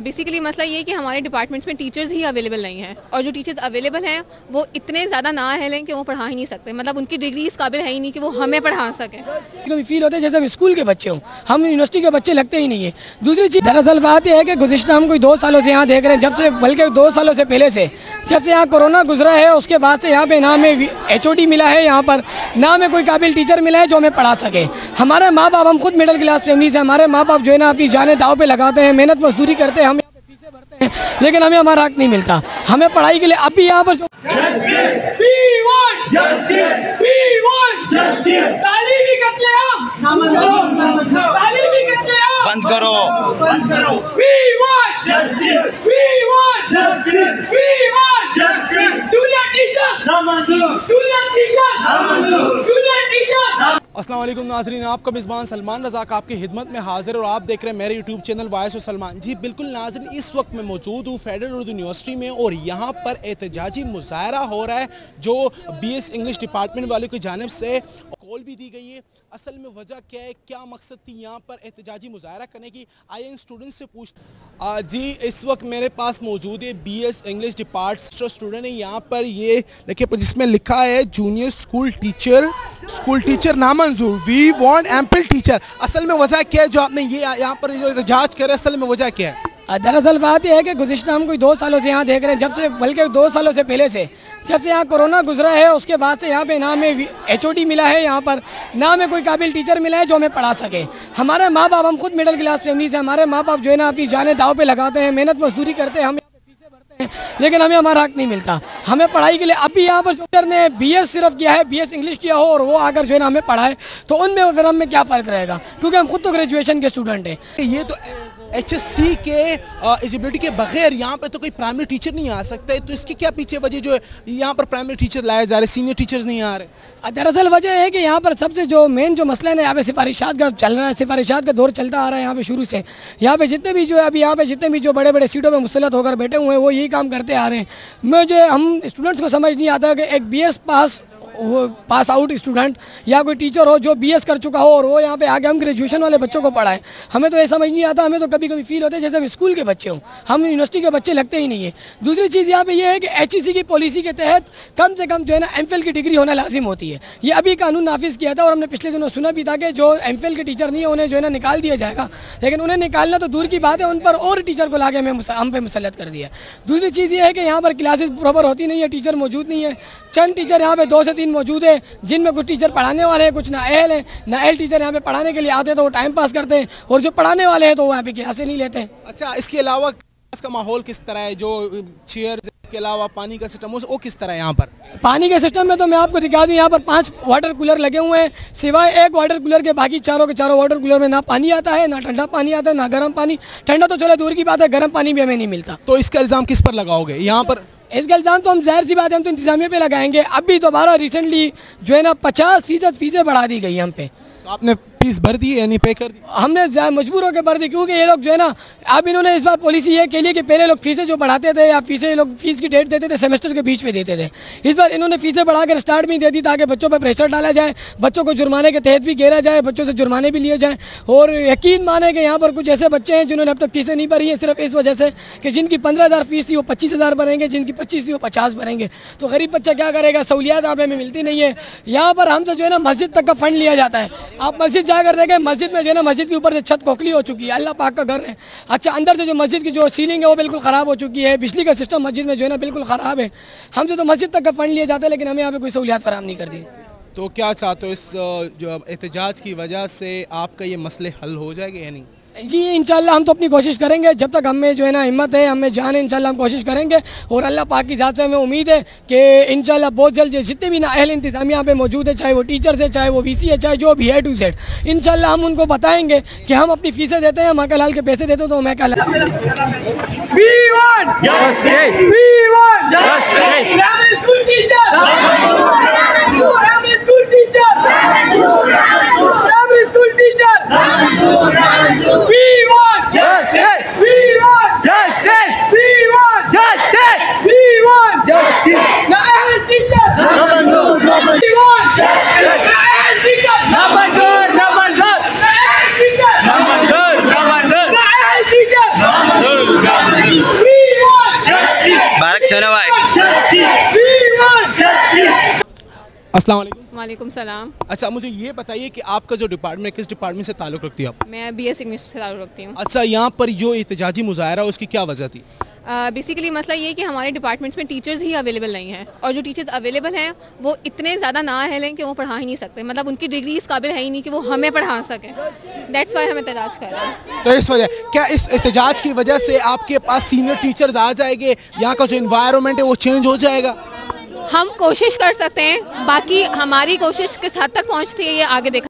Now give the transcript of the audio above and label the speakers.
Speaker 1: Basically मसला ये है कि हमारे डिपार्टमेंट्स में टीचर्स ही अवेलेबल नहीं हैं, और जो टीचर्स अवेलेबल हैं वो इतने ज़्यादा ना हैं कि वो पढ़ा ही नहीं सकते, मतलब उनकी डिग्री इस काबिल है ही नहीं कि वो हमें पढ़ा सकें।
Speaker 2: कभी फील होता है जैसे हम स्कूल के बच्चे हों, हम यूनिवर्सिटी के बच्चे लगते ही नहीं है। दूसरी चीज़ दरअसल बात यह है कि गुज़िश्ता हम कोई 2 सालों से यहाँ देख रहे हैं, जब से बल्कि 2 सालों से पहले से जब से यहाँ कोरोना गुजरा है उसके बाद से यहाँ पे ना हमें HOD मिला है, यहाँ पर ना हमें कोई काबिल टीचर मिला है जो हमें पढ़ा सके। हमारे माँ बाप, हम खुद मिडिल क्लास फैमिली से, हमारे माँ बाप जो है ना अपनी जानें दाव पे लगाते हैं, मेहनत मजदूरी करते हैं, हम यहाँ पे फीसें भरते हैं, लेकिन हमें हमारा हक नहीं मिलता। हमें पढ़ाई के लिए अब भी यहाँ पर
Speaker 3: बंद करो। अस्सलाम वालेकुम नाज़रीन, आपका मेज़बान सलमान रज़ाक आपकी खिदमत में हाजिर और आप देख रहे हैं मेरे YouTube channel voice of Salman. जी बिल्कुल नाज़रीन, इस वक्त मैं मौजूद हूँ फेडरल उर्दू यूनिवर्सिटी में और यहाँ पर एहतजाजी मुज़ाहरा हो रहा है जो BS इंग्लिश डिपार्टमेंट वालों की जानिब से कॉल भी दी गई है। असल में वजह क्या है, क्या मकसद थी यहाँ पर एहतजाजी मुज़ाहरा करने की, आइए इन स्टूडेंट से पूछ। जी इस वक्त मेरे पास मौजूद है BS इंग्लिश डिपार्टमेंट स्टूडेंट है। यहाँ पर ये देखिए जिसमें लिखा है जूनियर स्कूल टीचर नामंजूर, वी वांट एम्पल टीचर। असल में वजह क्या है जो आपने ये यहाँ पर जो एहतजाज करे, असल में वजह क्या है?
Speaker 2: दरअसल बात यह है कि गुज़िश्ता हम कोई 2 सालों से यहाँ देख रहे हैं, जब से बल्कि 2 सालों से पहले से जब से यहाँ कोरोना गुजरा है उसके बाद से यहाँ पे ना हमें HOD मिला है, यहाँ पर ना हमें कोई काबिल टीचर मिला है जो हमें पढ़ा सके। हमारे माँ बाप, हम खुद मिडिल क्लास फैमिली से, हमारे माँ बाप जो है ना अपनी जानें दाव पे लगाते हैं, मेहनत मजदूरी करते हैं, हम यहाँ पे फीसें भरते हैं, लेकिन हमें हमारा हक नहीं मिलता। हमें पढ़ाई के लिए अब भी यहाँ पर टीचर ने BS सिर्फ किया है, BS इंग्लिश किया हो और वो आकर जो है ना हमें पढ़ाए तो उनमें फिर हमें क्या फ़र्क रहेगा, क्योंकि हम खुद तो ग्रेजुएशन के स्टूडेंट हैं।
Speaker 3: ये तो HSC के एलिजिबिलिटी के बगैर यहाँ पे तो कोई प्राइमरी टीचर नहीं आ सकता, तो इसके क्या पीछे वजह जो है यहाँ पर प्राइमरी टीचर लाए जा रहे, सीनियर टीचर्स नहीं आ रहे?
Speaker 2: दरअसल वजह है कि यहाँ पर सबसे जो मेन जो मसला है ना, यहाँ पे सिफारिशात का चल रहा है, सिफारिशात का दौर चलता आ रहा है यहाँ पे शुरू से। यहाँ पे जितने भी जो है अभी यहाँ पे जितने भी जो बड़े बड़े सीटों पे मुसल्लत होकर बैठे हुए हैं वो यही काम करते आ रहे हैं। मुझे हम स्टूडेंट्स को समझ नहीं आता कि एक BS पास आउट स्टूडेंट या कोई टीचर हो जो BS कर चुका हो और वो यहाँ पे आगे हम ग्रेजुएशन वाले बच्चों को पढ़ाएं। हमें तो ये समझ नहीं आता, हमें तो कभी कभी फील होता है जैसे हम स्कूल के बच्चे हों, हम यूनिवर्सिटी के बच्चे लगते ही नहीं है। दूसरी चीज़ यहाँ पे ये है कि HEC की पॉलिसी के तहत कम से कम जो है ना MPhil की डिग्री होना लाजिम होती है। ये अभी कानून नाफिज किया था और हमने पिछले दिनों सुना भी था कि जो MPhil के टीचर नहीं है उन्हें जो है ना निकाल दिया जाएगा, लेकिन उन्हें निकालना तो दूर की बात है, उन पर और टीचर को लाके हम पे मुसल्लत कर दिया। दूसरी चीज़ ये है कि यहाँ पर क्लासेस प्रॉपर होती नहीं है, टीचर मौजूद नहीं है। चंद टीचर यहाँ पे 2 से 3 मौजूद है जिनमें कुछ टीचर पढ़ाने वाले हैं, कुछ नाअहल हैं। नाअहल टीचर यहाँ पे पढ़ाने के लिए आते हैं तो वो टाइम पास करते हैं, और जो पढ़ाने वाले हैं तो वो यहाँ पे क्लासें नहीं लेते हैं।
Speaker 3: अच्छा, इसके अलावा क्लास का माहौल किस तरह है, जो चेयर इसके अलावा पानी का सिस्टम वो किस तरह है? यहाँ पर
Speaker 2: पानी के सिस्टम में तो मैं आपको दिखा दूँ, यहाँ पर 5 वाटर कूलर लगे हुए हैं, सिवाय एक वाटर कूलर के बाकी चारों के चारों वाटर कूलर में ना पानी आता है, ना ठंडा पानी आता है, ना गर्म पानी। ठंडा तो चलो दूर की बात है, गर्म पानी भी हमें नहीं मिलता।
Speaker 3: तो इसका इल्ज़ाम किस पर लगाओगे? यहाँ पर
Speaker 2: इसका इल्ज़ाम तो हम जाहिर सी बात है हम तो इंतजामिया पे लगाएंगे। अभी दोबारा रिसेंटली जो है ना 50% फीसें बढ़ा दी गई हम पे।
Speaker 3: तो आपने फीस भर दी यानी पे कर दी?
Speaker 2: हमने मजबूर होकर भर दी, क्योंकि ये लोग जो है ना अब इन्होंने इस बार पॉलिसी ये के लिए कि पहले लोग फीसें जो बढ़ाते थे या फीसें लोग फीस की डेट देते थे सेमेस्टर के बीच में देते थे, इस बार इन्होंने फीसें बढ़ाकर स्टार्ट में दे दी ताकि बच्चों पर प्रेशर डाला जाए, बच्चों को जुर्माने के तहत भी घेरा जाए, बच्चों से जुर्माने भी लिए जाएँ। और यकीन माने कि यहाँ पर कुछ ऐसे बच्चे हैं जिन्होंने अब तक फीसें नहीं भरी हैं, सिर्फ इस वजह से कि जिनकी 15,000 फीस थी वो 25,000 भरेंगे, जिनकी 25 थी वो 50 भरेंगे। तो गरीब बच्चा क्या करेगा? सहूलियात आप हमें मिलती नहीं है। यहाँ पर हमसे जो है ना मस्जिद तक का फंड लिया जाता है। आप मस्जिद जाकर देखें, मस्जिद में जो है ना मस्जिद के ऊपर से छत खोखली हो चुकी है, अल्लाह पाक का घर है। अच्छा, अंदर से जो मस्जिद की जो सीलिंग है वो बिल्कुल ख़राब हो चुकी है, बिजली का सिस्टम मस्जिद में जो है ना बिल्कुल ख़राब है। हमसे तो मस्जिद तक का फंड लिया जाता है, लेकिन हमें यहाँ पे कोई सहूलियात फराहम नहीं कर दी।
Speaker 3: तो क्या चाहते हो, इस जो एहतजाज की वजह से आपका ये मसले हल हो जाएंगे या नहीं?
Speaker 2: जी इंशाल्लाह हम तो अपनी कोशिश करेंगे, जब तक हमें जो है ना हिम्मत है, हमें जान है, इंशाल्लाह हम कोशिश करेंगे। और अल्लाह पाक की ज़ात से हमें उम्मीद है कि इंशाल्लाह बहुत जल्द जितने भी नाअहल इंतज़ामिया यहाँ पे मौजूद है, चाहे वो टीचर्स है, चाहे वो VC है, चाहे जो भी है to Z, इंशाल्लाह हम उनको बताएंगे कि हम अपनी फीसें देते हैं, माँ का लाल के पैसे देते हैं, तो मैं का
Speaker 4: Number चलो भाई।
Speaker 3: अस्सलाम वालेकुम।
Speaker 1: वालेकुम सलाम।
Speaker 3: अच्छा, मुझे ये बताइए कि आपका जो डिपार्टमेंट, किस डिपार्टमेंट से ताल्लुक़ रखती है आप?
Speaker 1: मैं BS इंग्लिश से ताल्लुक़ रखती हूँ।
Speaker 3: अच्छा, यहाँ पर जो एहतजाजी मुजाहरा उसकी क्या वजह थी?
Speaker 1: बेसिकली मसला ये है कि हमारे डिपार्टमेंट्स में टीचर्स ही अवेलेबल नहीं हैं, और जो टीचर्स अवेलेबल हैं वो इतने ज़्यादा ना हैं कि वो पढ़ा ही नहीं सकते, मतलब उनकी डिग्री इस काबिल है ही नहीं कि वो हमें पढ़ा सकें। दैट्स वाई हम एहतजाज कर रहे हैं।
Speaker 3: तो इस वजह, क्या इस एहतजाज की वजह से आपके पास सीनियर टीचर्स आ जाएंगे, यहाँ का जो इन्वायरमेंट है वो चेंज हो जाएगा?
Speaker 1: हम कोशिश कर सकते हैं, बाकी हमारी कोशिश किस हद तक पहुँचती है ये आगे देखा